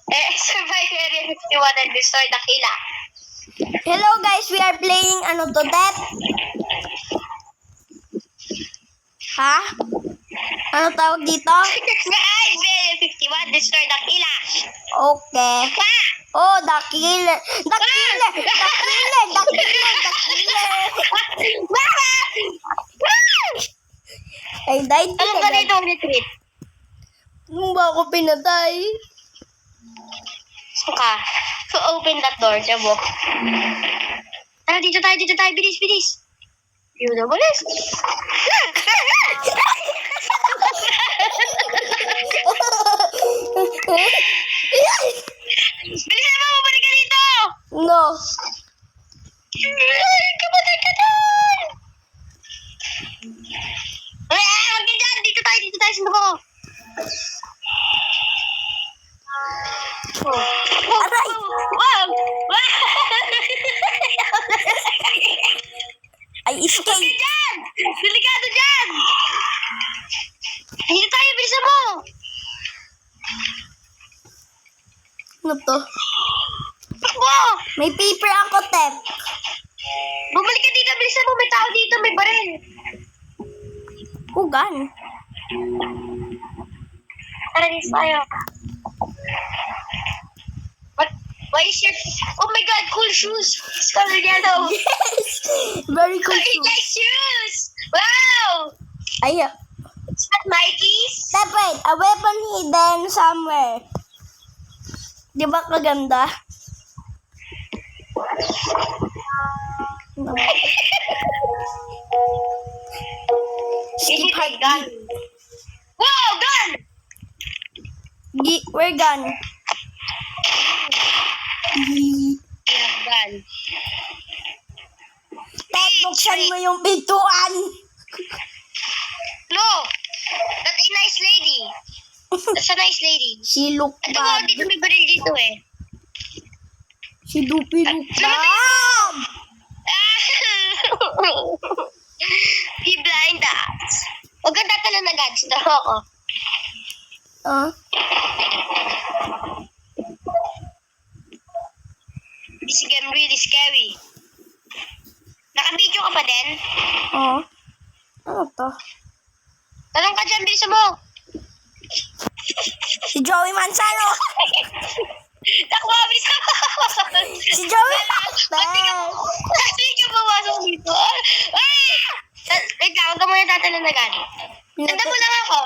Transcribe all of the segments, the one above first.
Survive Area 51 and destroy Dakila. Hello guys, we are playing ano to, Death? Ha? Ano tawag dito? Survive Area 51, destroy Dakila. Okay. Oh, the killer. The killer. The killer. The killer. The killer. Mama! I died. Anong ganito ang retreat? Nung ba ako pinatay? Suka. So open that door, Jabo. Tara, dito tayo. Bilis, bilis. Yun na, bilis. Bilisan mo, balik ka dito! No. Kapatid ka doon! Huwag ka dyan! Dito tayo, sino ko? Aray! Wow! I escaped. Dyan! Delikado dyan! Dito tayo, bilisan mo! Ano to? Takbo! May paper ako, Tep. Bumalik ka dito, bilisan mo, may tao dito, may baril. Hugan. Tara, dito tayo. What? Why is your... Oh my God, cool shoes! It's color yellow. Yes. Very cool. Very nice shoes! Wow! Ay, It's not Nike's? Tep, wait. A weapon hidden somewhere. Di ba kaganda? Skip hard gun. Wow, gun! Where gun? Yeah, gun. Tep, buksan mo yung pintuan. No! That's a nice lady. That's a nice lady. She look Ito ba, bad. dito may baril dito eh. Si Dupi look bad. He blind us. Huwag kang tatalo na God. Sito ako. This game really scary. Naka-video ka pa din? Ano to? Talong ka dyan, bilisan mo. Si Joey Manzano. Takbo, bilisan mo. Si Joey Pati ka pumasok dito. Wait lang, huwag ka muna tatalo na God. Sanda mo lang ako.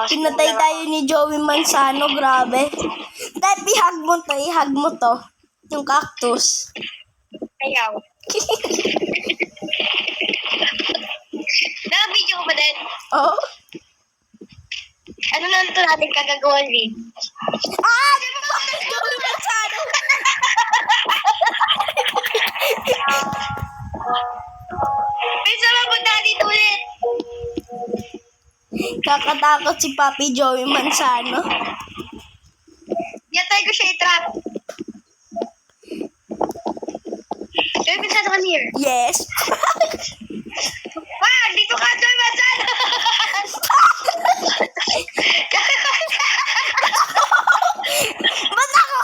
Pinatay tayo ni Joey Manzano, grabe. Tep, ihag mo to. Yung cactus. Ayaw. Naka-video ko pa din. Oh? Ano na ito natin kagagawan rin? Di ba ba Joey Manzano? Bisa mapunta ka dito ulit. Kakatakot si Papi Joey Manzano. Yatay ko siya i-trap. Joey Manzano, come here. Yes. Dito ka, Joey Manzano! Ba't ako?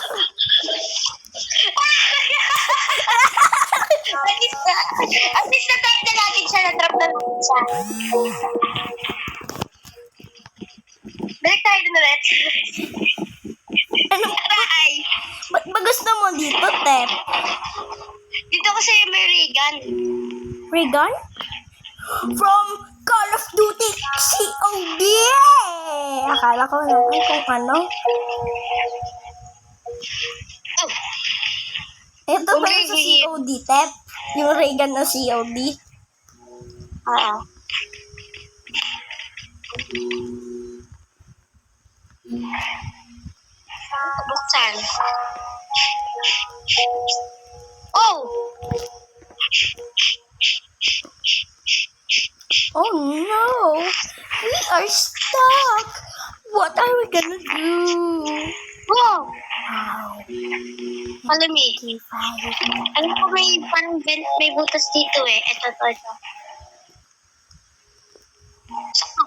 At least na-trap na natin siya. Balik tayo dun ulit. Ano? Aray! Ba't ba gusto mo dito, Tep? Dito kasi may ray gun. Ray gun? From Call of Duty COD! Akala ko naman kung ano. Oh, Ito ba yung sa COD, Tep? Yung ray gun na COD? oo. Buksan. Oh! Oh no! We are stuck! What are we gonna do? Wow! Wow. Malamig. Alam ko may parang vent, may butas dito eh. Ito. Sakto.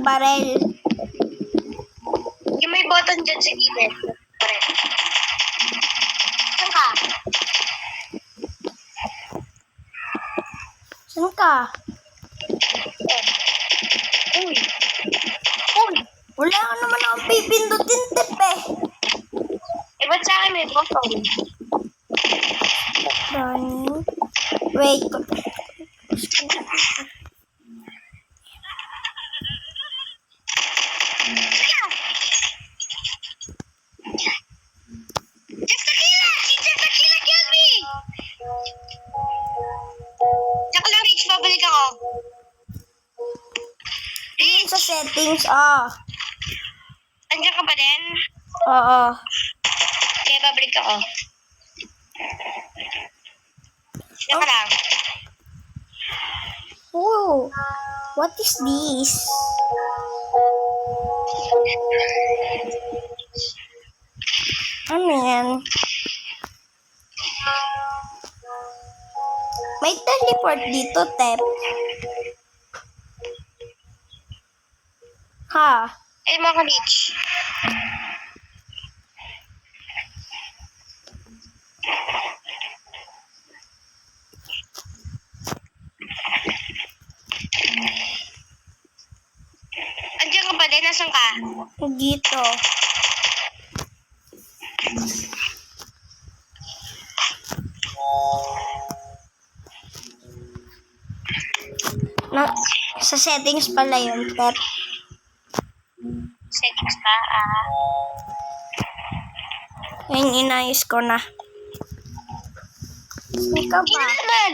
barrel. Yung may button dyan sa gilid. Correct. Saan ka? Saan ka? Uy. Uy. Wala ka naman akong pipindutin, Tep eh. Eh, ba't sa akin may button? Running. Wait. Jeff Tequila! Si Jeff Tequila killed me! Tsaka lang, Rich, babalik ako. Rich! Sa settings, Andiyan ka ba din? Oo. Okay, babalik ako. Tsaka lang. Oh, what is this? Ano yan? May teleport dito, Tep. Ha? Eh, mga Rich. Andiyan ka ba din? Nasaan ka? Dito. Na, sa settings pala yun, Tep. Settings ka, Yan, inayos ko na. Ikaw Hindi ba? naman!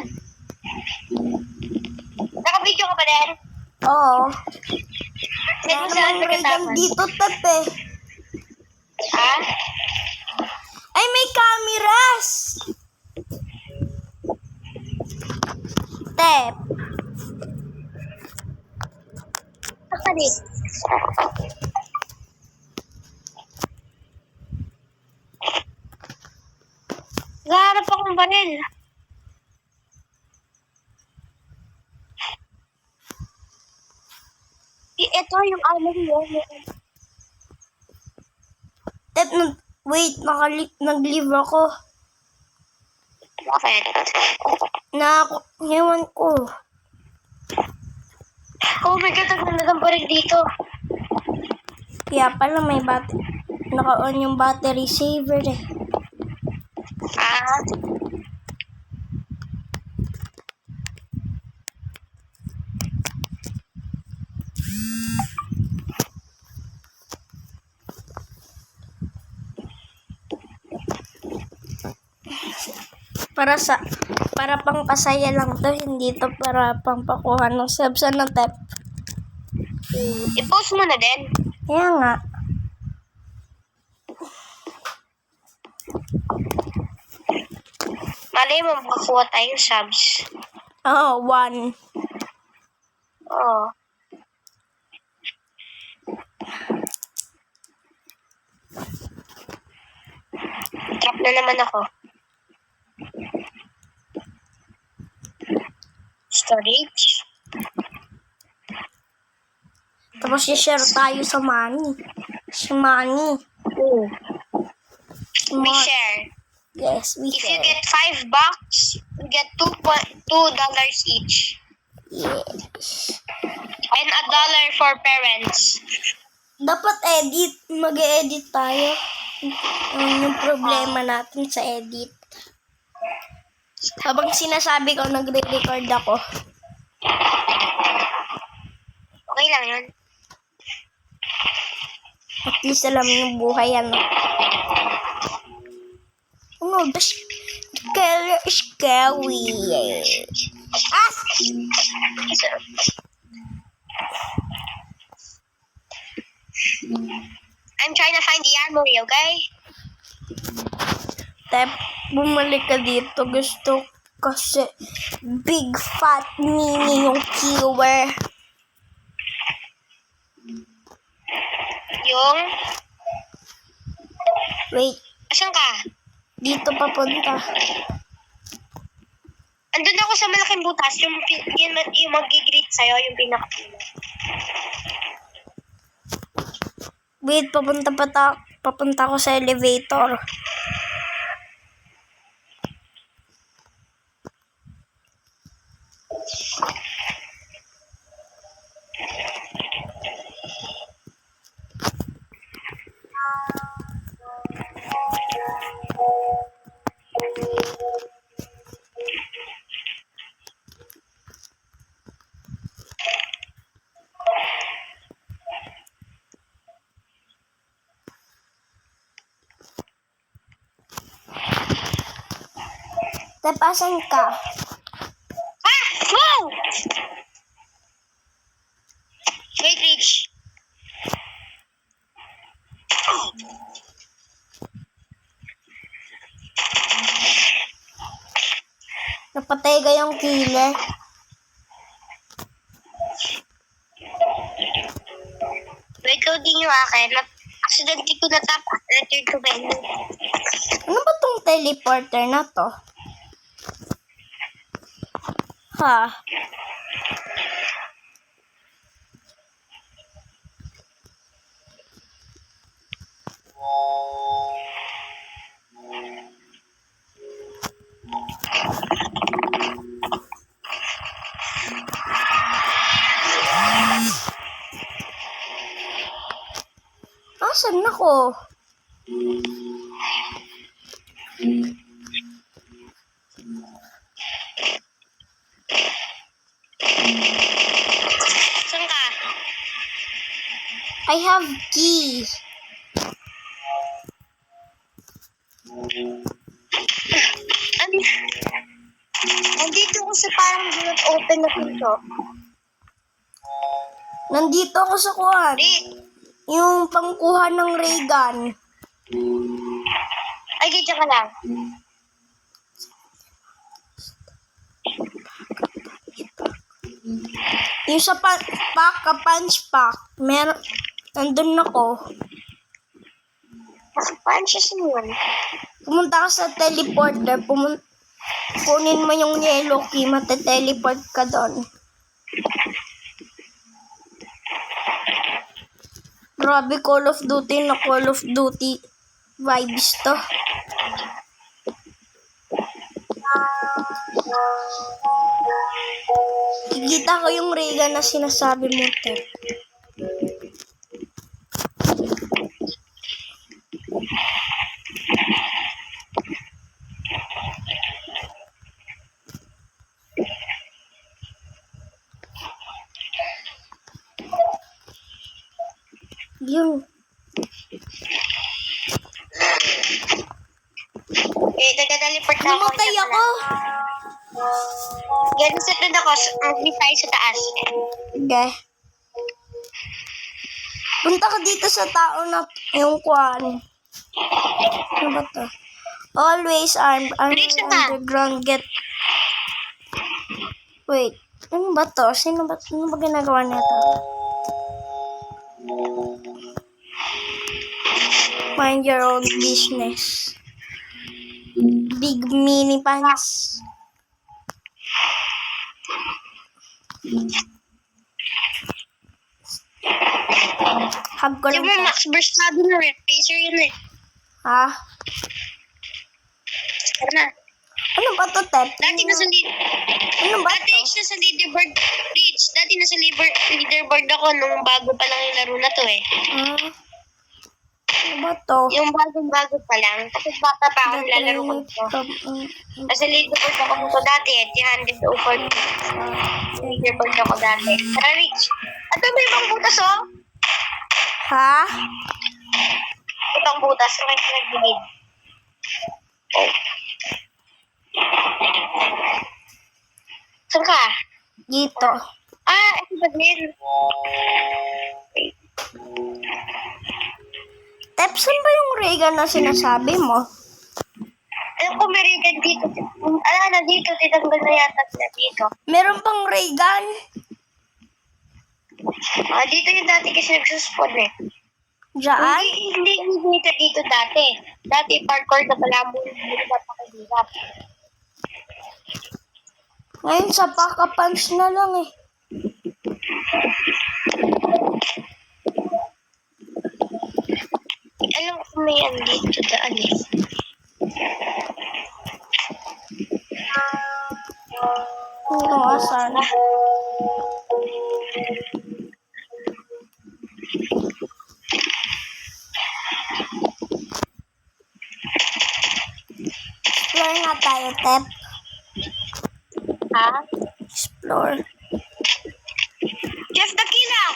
Naka-video ka ba din? Oo. Send mo Wala saan namang regan pagkatapos. dito, Tep eh. Ha? Ay, may cameras! Tep. Nakali. Gaharap akong baril. Ito yung armor mo. Tep, wait, nag-leave ako. Bakit? Ewan ko. Oh my God, ang ganda ng baril dito. Kaya pala may naka-on yung battery saver eh. Ah. Para pang pasaya lang to, hindi to para pang pakuha ng subs ng Tep. I-post mo na din. Kaya nga. Malay mo, makakuha tayong subs. Oo, 1. Oo. Trap na naman ako. Storage. Tapos i-share tayo sa Manny. Si Manny. We share. Yes, we If you share. get $5, you get $2 each. Yes. And $1 for parents. Dapat mag-edit tayo. Yung problema natin sa edit. Habang sinasabi ko, nagre-record ako. Okay lang yun. At least alam yung buhay, ano. Oh, that's scary. Ah! I'm trying to find the armory, okay? Tep, bumalik ka dito. Gusto kasi big fat mini yung keyword. Yung... Wait, Asan ka? dito papunta. Andun ako sa malaking butas. Yung mag-greet sa'yo, yung pinaka-pila. Wait, papunta ko sa elevator. Tep, asan ka? Ah! Wow! Wait, Rich. Napatay ka yung killer. Wait, loading yung akin. Accidentally ko na-tap. Return to menu. Ano ba tong teleporter na to? Ha? Asan ako? Saan ka? I have key. Ano? Nandito ko sa parang do not open na pinto. Nandito ako sa kuwan. Rich. Yung pangkuha ng ray gun. Ay, ganyan ka lang. Yung sa punch pack. Nandun ako. Punches mo yun. Pumunta ka sa teleporter. Kunin mo yung yellow key. Mate-teleport ka doon. Grabe, Call of Duty na Call of Duty vibes to. Kikita ko yung ray gun na sinasabi mo, Tep. Yun. Okay, nagka-teleport na ako. Namatay ako. Yan, set na ako. Mag-meet tayo sa taas. Okay. Punta ka dito sa tao na yung kwan. Ano ba to? Always armed. Release na ba? Underground get. Wait. Ano ba to? Ano ba ginagawa nito? Mind your own business. Big mini pants. Hug ko lang. Yung mo, Max Burst sabi na Razer yun eh. Ha? Ano na? Ano ba to, Tep? Dati nasa Ano ba Dati to? nasa leaderboard, Rich. Dati nasa leaderboard ako nung bago pa lang yung laro na to eh. Ah. Ano ba to? Yung bago pa lang. Kasi bata pa ako nilalaro ko ito. Kasi leaderboard ako nito dati eh. 300 over. Leaderboard ako dati. Tara, Rich. At may ibang butas oh. Ha? Ibang butas. May pinagbilid. Oh. Saan ka? Dito. Ah, ito ba din? Tep, saan ba yung ray gun na sinasabi mo? Alam ko may rigan dito. Na dito. Titanggal na yata na dito. Meron pang ray gun? Dito yung dati kasi nagsuspawn eh. Diyan? Hindi dito dati. Dati parkour na pala mo. Hindi napakahirap. Ngayon sa paka-punch na lang eh. alam ko may andito daan eh. Ano, asan? Explore nga tayo, Tep. Ha? Explore. Jeff the Killer!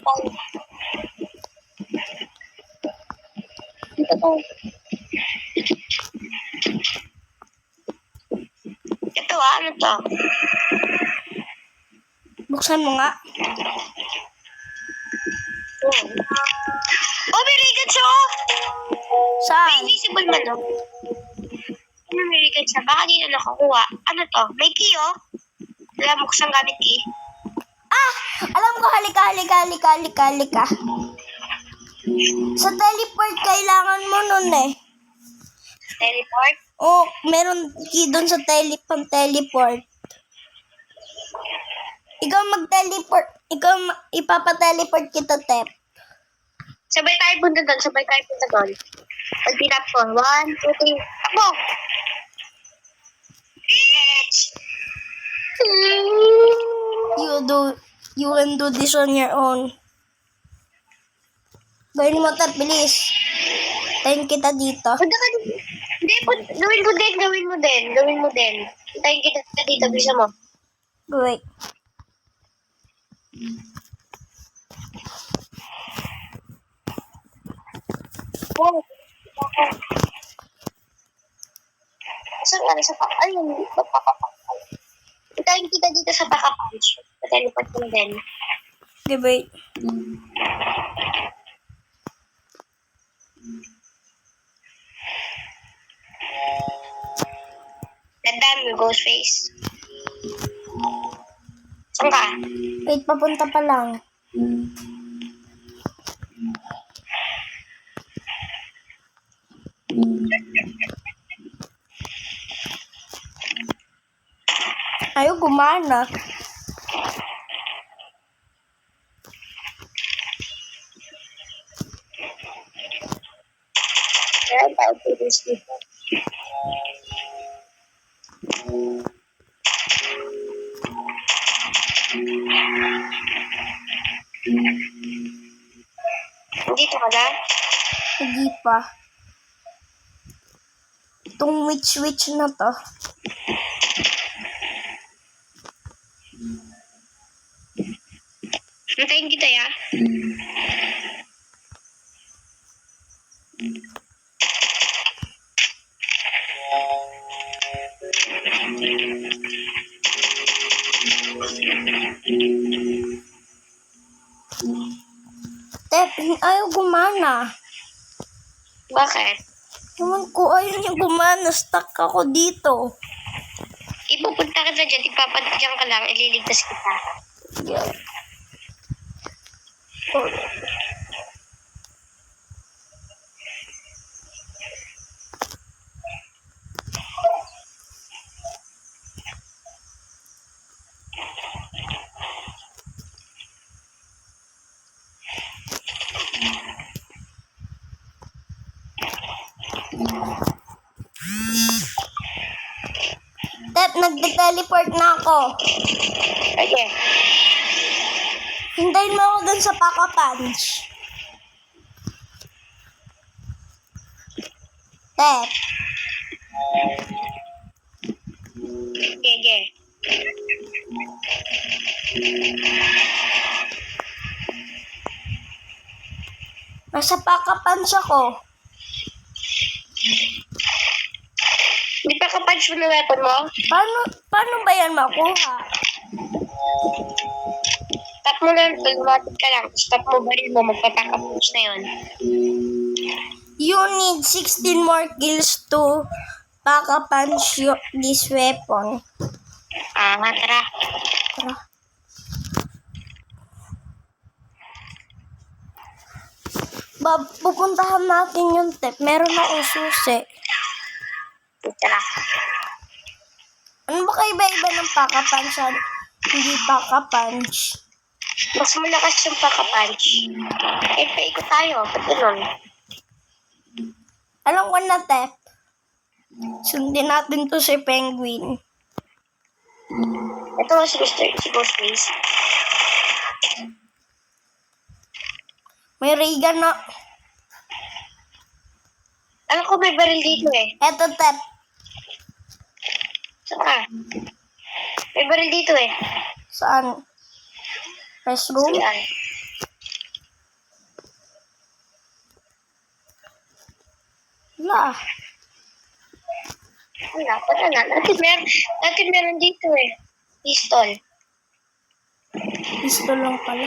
Oh. Ito to. Ito ano to? Buksan mo nga. Oh, may rigat siya oh! May Saan? invisible man oh. Ano may rigat siya? Baka di na nakakuha. Ano to? May key oh. Alam mo kung saan gamit key? Ah! Alam ko, halika. Sa teleport, kailangan mo nun eh. Teleport? Oh, meron key doon sa teleport. Ikaw mag-teleport. Ipapa-teleport kita, Tep. Sabay tayo punta doon. Pag tinap ko. 1, 2, 3. Ako! Bitch! You can do this on your own. Gawin mo, Tep, bilis. Tayin kita dito. Punta ka dito. Hindi, gawin mo din. Hintayin kita dito. Bisa mo. Wait. Oh. Saan ka sa pak? Ayun, magpapapak. Hintayin kita dito sa pakapunch. Teleport mo din. Okay, wait. Tandaan mo, ghost face. Saan ka? Wait, papunta pa lang. Ayaw, gumana. Meron tayo pulis dito. Dito ka na? Hindi pa. Itong witch na to. Hintayin kita ya. Tep, ayaw gumana. Bakit? Naman ko, ayaw niya gumana. Stuck ako dito. Ipupunta ka na dyan, ipapadyan ka lang, ililigtas kita. Yeah. Oh. Tep, nagde-teleport na ako. Okay. Hintayin mo ako dun sa Paka Punch. Tep, Sige. nasa Paka Punch ako. Di pa ka-punch mo na weapon mo? Paano ba yan makuha? Tap mo lang, lumapit ka lang. Stop mo baril mo, magpapaka-punch na yun. You need 16 more kills to Paka Punch this weapon. Tara. Tara. Pupuntahan natin yung Tep. Meron akong susi. Tara. Ano ba kaiba-iba ng Paka Punch at hindi Paka Punch? Mas malakas yung pagka-punch. Eh, paikot tayo. Ba't ganun? Alam ko na, Tep. Sundin natin to si Penguin. Ito si Ghostface. May ray gun na. Alam ko may baril dito eh. Eto, Tep. Saka. May baril dito eh. Saan? Restroom? Yan. Wala. Wala, wala na. Natin meron dito eh. Pistol. Gusto lang pala.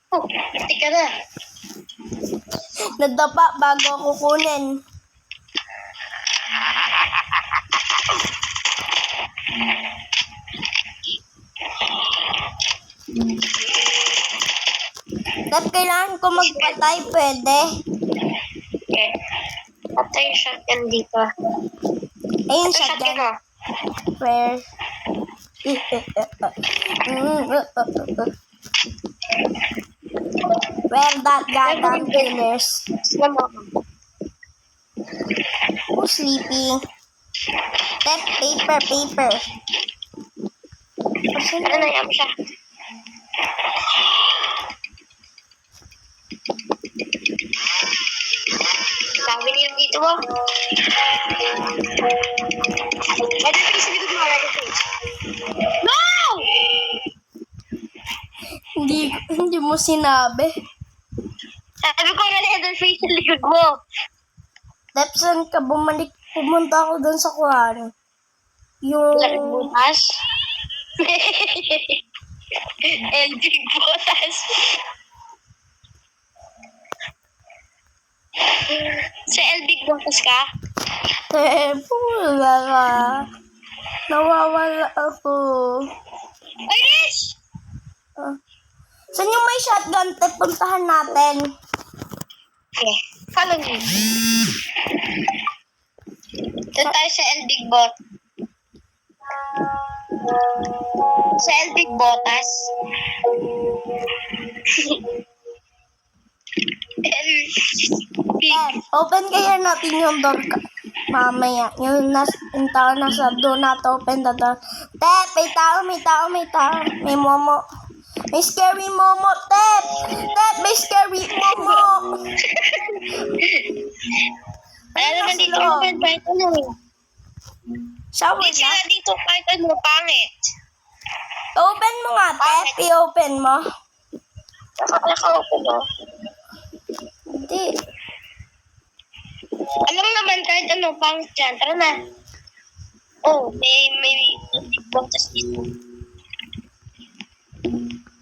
Oh, tika na. Nadapa bago ako kunin. Tep, kailangan ko magpatay, pwede. Okay. Patay yung shotgun dito. Ayun, Ito shotgun shotgun. mo. Where? Where that goddamn killers? Sila mo. Who's sleeping? Tep, paper. Ano na yan siya? Sabi niyo dito mo. Leatherface, sa likod mo, Leatherface. No! Hindi mo sinabi. Sabi ko na Leatherface sa likod mo. Tep, saan ka bumalik? Pumunta ako doon sa kuhan. Yung... Butas. LB Butas. Sa LB Butas ka? Tep, wala ka. Nawawala ako. Ay, Rich! Ah. Saan yung may shotgun, Tep? Puntahan natin. Okay, follow me. Doon tayo sa El Big Bot. Sa El Big Botas. El Big. Tep, open kaya natin yung door ka. Mamaya, yung tao nasa do not open the door. Tep, may tao. May momo. May scary momo, Tep! Tep, may scary momo! Ano naman nasa dito loob? open kahit ano. Siya Hindi wala. sila dito kahit ano, pangit. Open mo nga, Tep. I-open mo. Naka-open o. Hindi. Alam naman kahit ano, pangit dyan. Tara na. Oh, may Botas dito.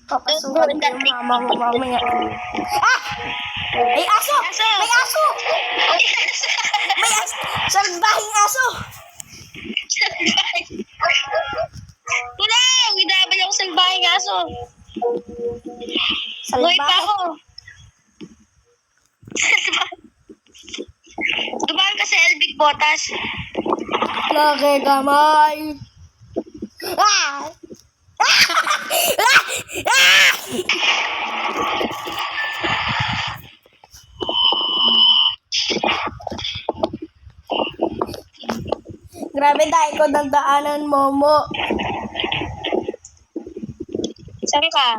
Papasukan ko yung mama ko mamaya. Ah! May aso! May aso! May aso! Salbahing aso! Wala! Winabal ako sa salbahing aso. Buhay pa Salbahe. ako. Dumaan ka sa Elbig Botas. Laki kamay. Ah! Ah! Ah! Ah! Grabe dahil ko ng daanan, Momo. Saan ka?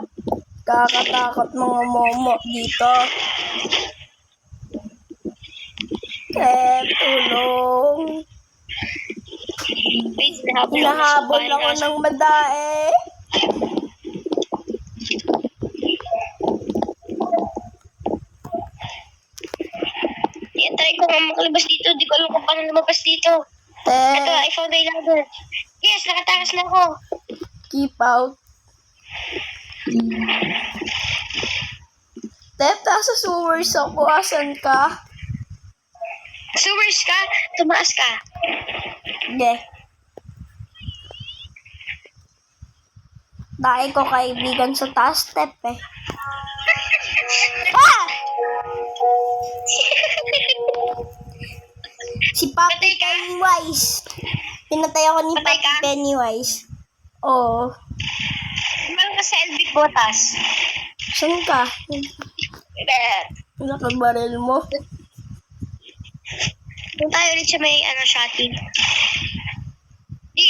Kakatakot mga Momo dito. Tulong. Wait, Hinahabol ako ng madae. Try ko nga makalabas dito. Di ko alam kung paano lumabas dito. Ito, I found a ladder. Yes, nakatakas na ako. Keep out. Tep, nasa sewers ako. Asan ka? Sewers ka? Tumaas ka. Hindi. Dahil ko kaibigan sa taas, Tep eh. Ah! Si Papi Patay ka? Pennywise. Pinatay ako ni Patay Papi ka? Pennywise. Oo. Tumalo ka sa Elvic Botas. Saan ka? Wala ka baril mo? Doon tayo ulit sa may Shopee. Di,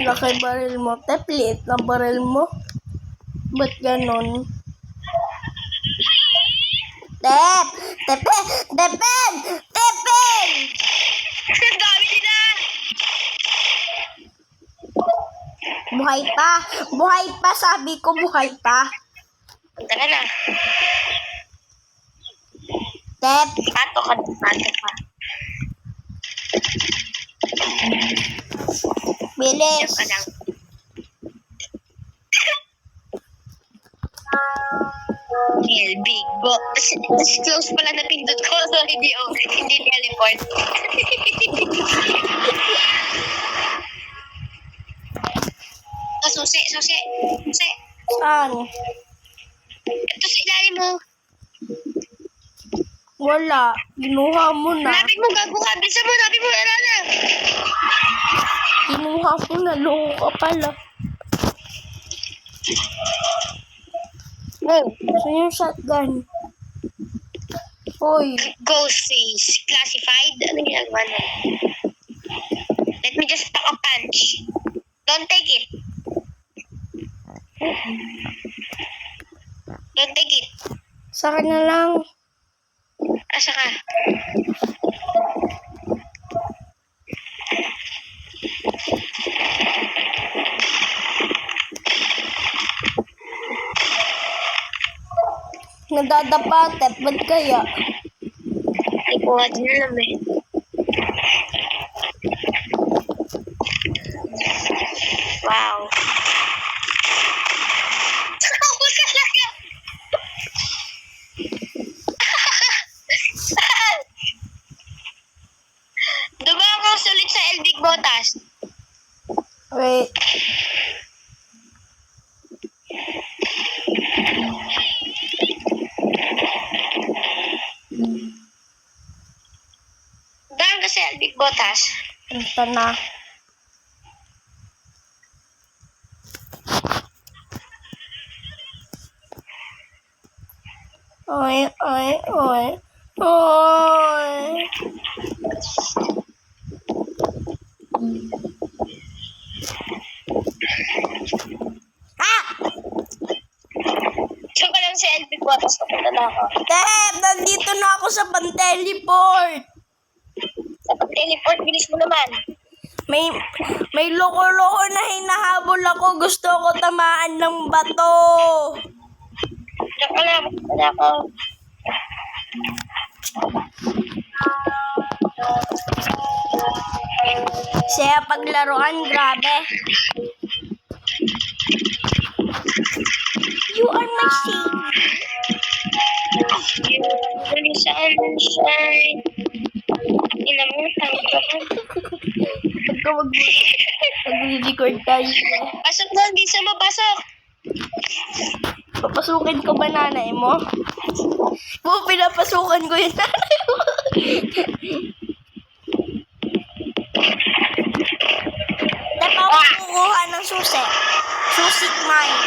Wala ka baril mo? Teplit na baril mo? Ba't ganon? Tep! Tepen! Tepen! Tepen! ang dami nila. Buhay pa! Buhay pa! Sabi ko buhay pa! Punta ka na. Tep! Pato ka. Bilis! Ka lang. Big Bo. Tapos close pala na pindot ko. So, hindi teleport. Susi. Saan? Ito sa ilalim mo. Wala. Ginuha mo na. Lapit mo, gago ka. Bisa mo, lapit mo. Ano na. Ginuha ko na. Loko ka pala. Wow. Saan yung shotgun? Hoy. Ghost face. Classified. Ano ginagawa na? Let me just pack a punch. Don't take it. Don't take it. Saka na lang. Asa ka? Nadadapa. Tep. Ba't kaya? Hindi ko nga din alam eh. Wow. Ako talaga. Saan? Dumako ulit sa Elvic Botas. Wait. Daan ka sa Elvic Botas. Ito na. Oy. Ah! Diyan ka lang sa Elvic Botas. Kapunta na ako. Tep! Nandito na ako sa pan-teleport! Sa pag-teleport, bilis mo naman. May loko-loko na hinahabol ako. Gusto ko tamaan ng bato. Diyan ka lang. Wala ako. Siya paglaruan, grabe. You are my savior. Dali sa sunshine. Ina mo, tanggapan. Pagkawag mo na. Nag-record tayo. Pasok doon, bisa mo, pasok. Papasukin ko ba nanay mo? Pinapasukan ko yung nanay mo. Dapat ako kukuha ng susi. Susi mine.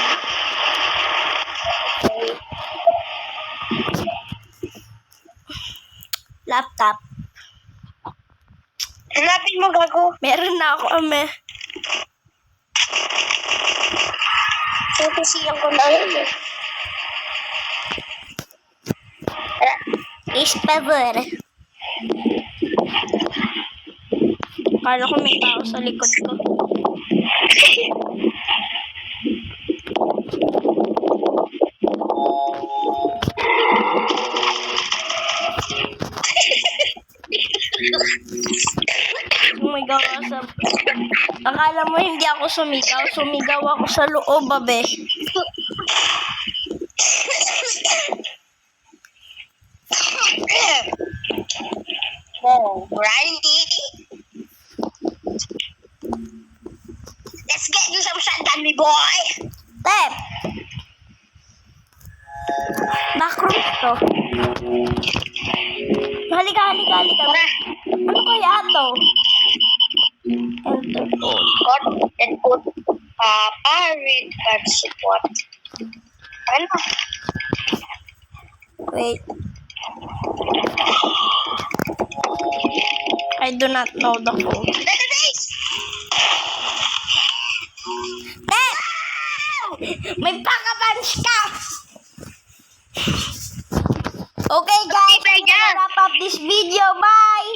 Laptop. Hanapin mo, gago. Meron na ako, ame. Sisiyang ko na yun eh. Please, favor. Kala ko may tao sa likod ko. Oh my God, akala mo hindi ako sumigaw. Sumigaw ako sa loob, babe. Oh, Randy. Let's get you some shotgun, me boy. Tep! Backroom to. Halika. Tara. Ano kaya to? Enter. Kot and kot. with life support. Ano? Wait. I do not know the code. Database! May pakapunch ka! Okay guys, I'm gonna wrap up this video. Bye!